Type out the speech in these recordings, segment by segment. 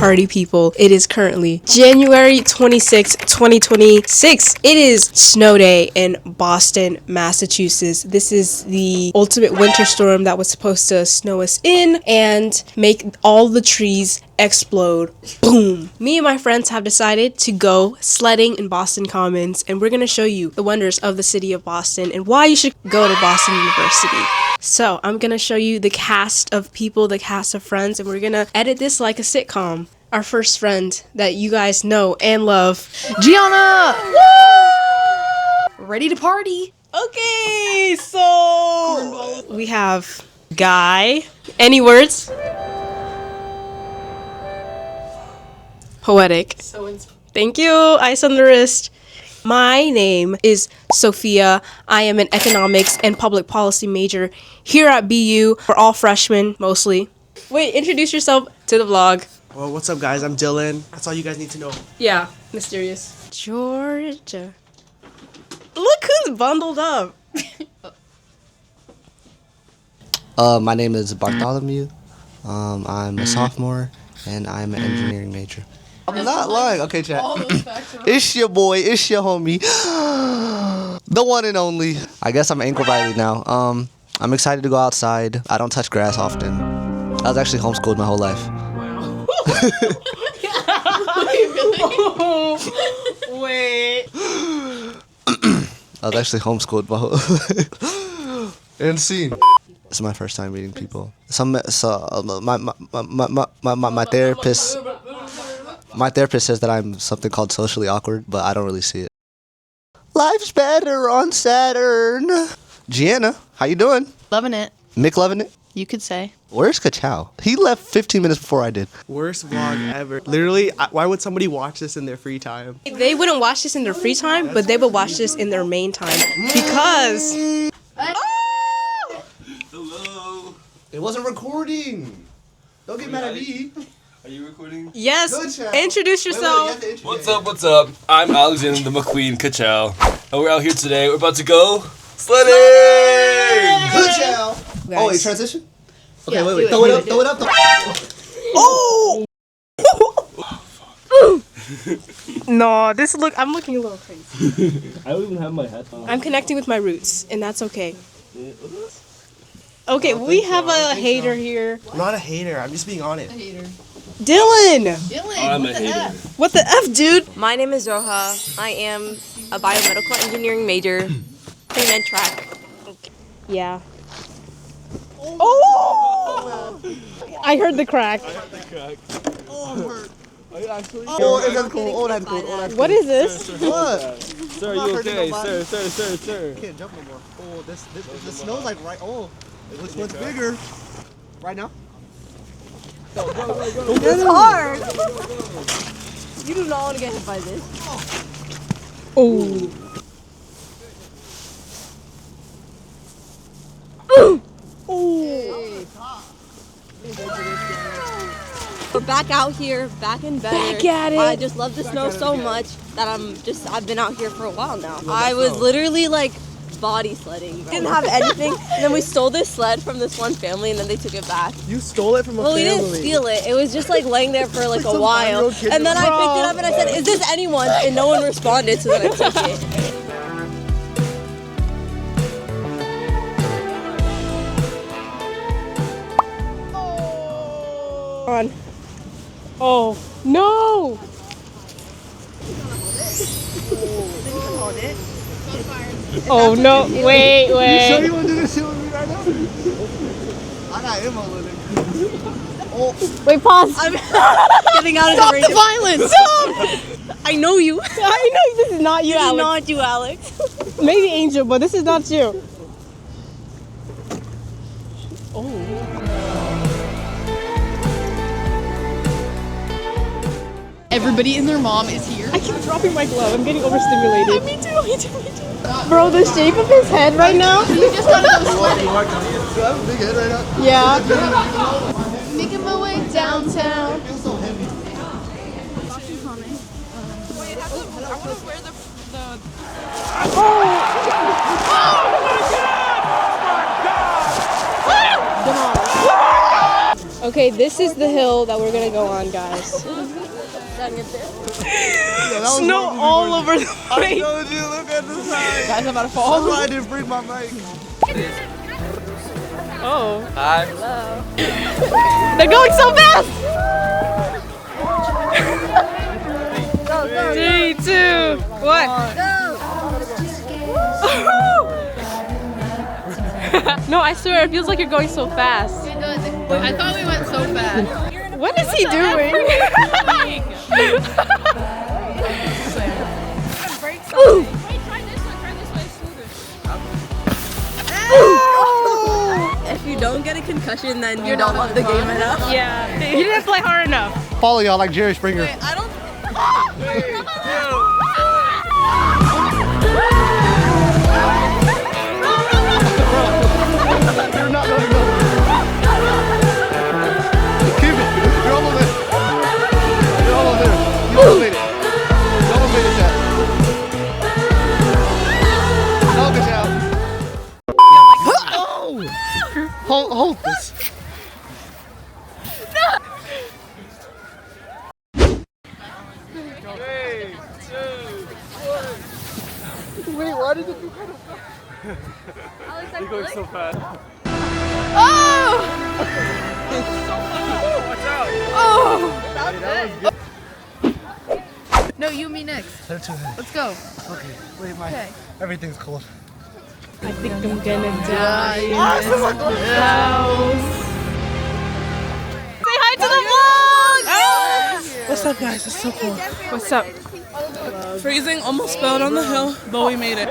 party people. It is currently January 26, 2026. It is snow day in Boston, Massachusetts. This is the ultimate winter storm that was supposed to snow us in and make all the trees explode. Boom. Me and my friends have decided to go sledding in Boston Commons, and we're going to show you the wonders of the city of Boston and why you should go to Boston University. So I'm going to show you the cast of people, the cast of friends, and we're going to edit this like a sitcom. Our first friend that you guys know and love, Gianna! Woo! Ready to party. Okay, so we have Guy. Any words? Poetic. Thank you. Ice on the wrist. My name is Sophia. I am an economics and public policy major here at BU. We're all freshmen, mostly. Wait, introduce yourself to the vlog. Well, what's up, guys? I'm Dylan. That's all you guys need to know. Yeah, mysterious. Georgia. Look who's bundled up. My name is Bartholomew. I'm a sophomore, and I'm an engineering major. I'm not lying. Okay, chat. It's your boy. It's your homie. The one and only. I guess I'm Ankle Riley now. I'm excited to go outside. I don't touch grass often. I was actually homeschooled my whole life. Wait. I was actually homeschooled my whole life. And scene. This is my first time meeting people. My therapist. My therapist says that I'm something called socially awkward, but I don't really see it. Life's better on Saturn. Gianna, how you doing? Loving it, Mick loving it? you could say. Where's Kachow? He left 15 minutes before I did. Worst vlog ever. Literally, why would somebody watch this in their free time? They wouldn't watch this in their free time, but they would watch this in their main time because... Hello. It wasn't recording. Don't get mad at me. Are you recording? Yes, introduce yourself. What's up, what's up? I'm Alexander the McQueen Kachow, and we're out here today. We're about to go sledding! Kachow. Oh, wait, transition? Okay, Yeah, wait, do it, throw it up. Oh! No, I'm looking a little crazy. I don't even have my hat on. I'm connecting with my roots, and that's okay. Okay, we have a hater here. I'm not a hater. I'm just being on it. Dylan! I'm a hater. What the F, dude? My name is Roja. I am a biomedical engineering major, pre-med track. Yeah. Oh! I heard the crack. Oh, that's cool. Oh, that's cool. What is this? What? Sir, are you okay? Sir. Can't jump no more. Oh, the snow's like right. Oh, it looks much bigger. Right now? It's hard. You do not want to get hit by this. Oh. We're back out here, back in better. Back at it. I just love the snow so much that I've been out here for a while now. I was literally like body sledding. Didn't have anything. And then we stole this sled from this one family and then they took it back. You stole it from a Well, we family. didn't steal it. It was just like laying there for like a while. 5-year-old kid And then I picked it up and I said, "Is this anyone's?" And no one responded, so then I took it. On. Oh, no! Oh, no. Wait. You want to do this shit with me right now? I got ammo with it. Oh. Wait, pause. I'm getting out of the range. Violence! Stop! I know you. I know this is not you, This is Alex. not you, Alex. Maybe Angel, but this is not you. Everybody and their mom is here. I keep dropping my glove. I'm getting overstimulated. Me too. Bro, the shape of his head right now. You just gotta go sledding. Do I have a big head right now? Yeah. Making my way downtown. I feel so heavy. Okay, this is the hill that we're gonna go on, guys. Snow all over the place. told you, look at the side. Guys, I'm about to fall. That's why I didn't bring my mic. Oh. Hi. They're going so fast! 3, 2, 1. No, I swear, it feels like you're going so fast. It does. I thought we went so fast. What is he doing? If you don't get a concussion, then you don't love the game enough. Yeah, you didn't play hard enough. Follow y'all like Jerry Springer. I don't. You're not gonna go. Keep it. You're almost there. You're almost there. You almost made it. You almost made it, Chad. No, good job. Hold this. Wait, why did it do kind of You're going so fast. No, you, me next. Let's go. Okay, wait, everything's cold. I think I'm gonna die. Say hi to the vlog! What's up, guys? It's so cold. What's up? Freezing, almost spilled on the hill, but we made it.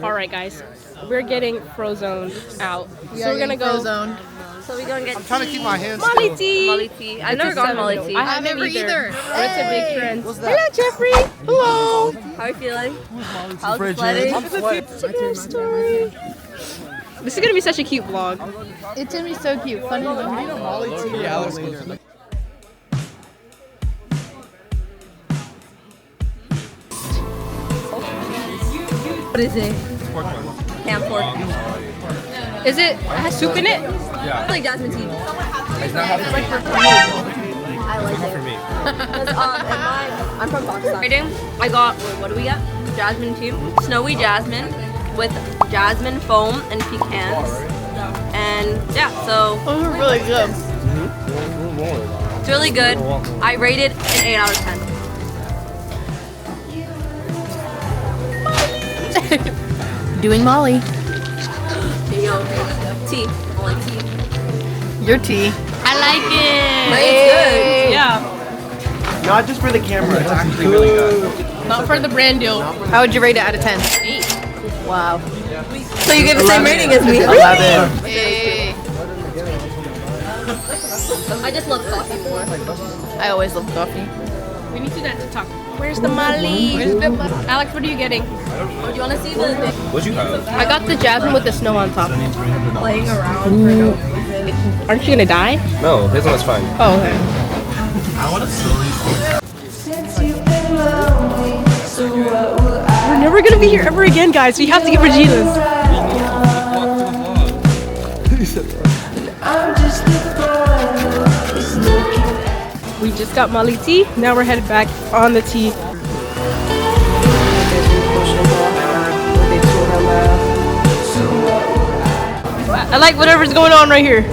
Alright, guys. We're getting Frozone out. So we're gonna go. Zone. So we gonna get I'm trying to keep my hands Molly still. tea! Molly tea. I've never gone Molly tea. I haven't never either. But it's a big trend. Hello, Jeffrey! Hello! How are you feeling? How's the sledding? This is gonna be such a cute vlog. It's gonna be so cute. Funny. Yeah, let's go. What is it? Ham pork. Is it has soup in it? I like jasmine tea. It's not hot for me. I like it. For me. I'm from Pakistan. I got, what do we get? Jasmine tea. Snowy jasmine with jasmine foam and pecans. And yeah, so Those are really good. it's really good. I rate it an 8 out of 10. Doing Molly. Here you go. Tea. I like tea. Your tea. I like it! It's good. Yeah. Not just for the camera, it's actually really good. Not for the brand deal. How would you rate it out of 10? 8. Wow. So you give the same rating as me. 11. Hey. I just love coffee more. I always love coffee. We need to do that to talk. Where's the Molly? Alex, what are you getting? Do you want to see the thing What'd you have? I got the jasmine with the snow on top. playing around for no reason? Aren't you gonna die? No, his one's fine. Oh, okay. We're never gonna be here ever again, guys. We have to get Regina's. We just got Molly tea. Now we're headed back on the tea. I like whatever's going on right here.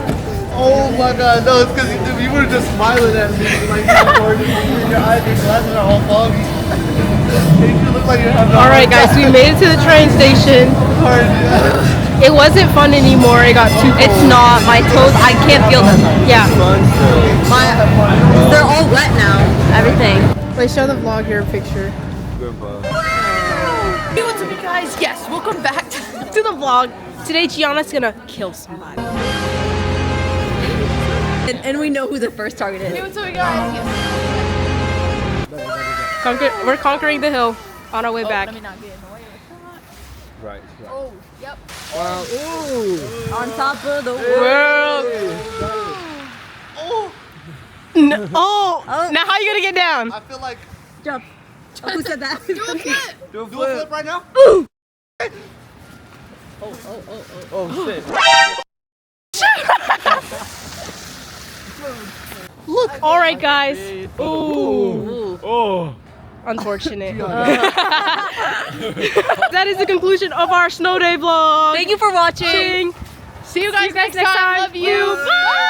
Oh my god, no, it's because you were just smiling at me. Like, your eyes, your glasses are all foggy. You look like you're having a Alright guys, we made it to the train station. hard. It wasn't fun anymore. It got too cold. It's not. My toes, I can't feel them. Yeah. They're all wet now. Everything. Wait, show the vlog your picture. Hey, what's up, you guys? Yes, welcome back To the vlog. Today Gianna's gonna kill somebody. And we know who the first target is. what's up, you guys? We're conquering the hill on our way back. Let me not get annoyed. Right. Oh, yep. On top of the world. No. Oh. Now how you gonna get down? I feel like Jump. Who said that? Do a flip right now. Oh shit. All right, guys. Ooh. Oh. Unfortunate. That is the conclusion of our snow day vlog. Thank you for watching. See you guys next time. Love you. Bye.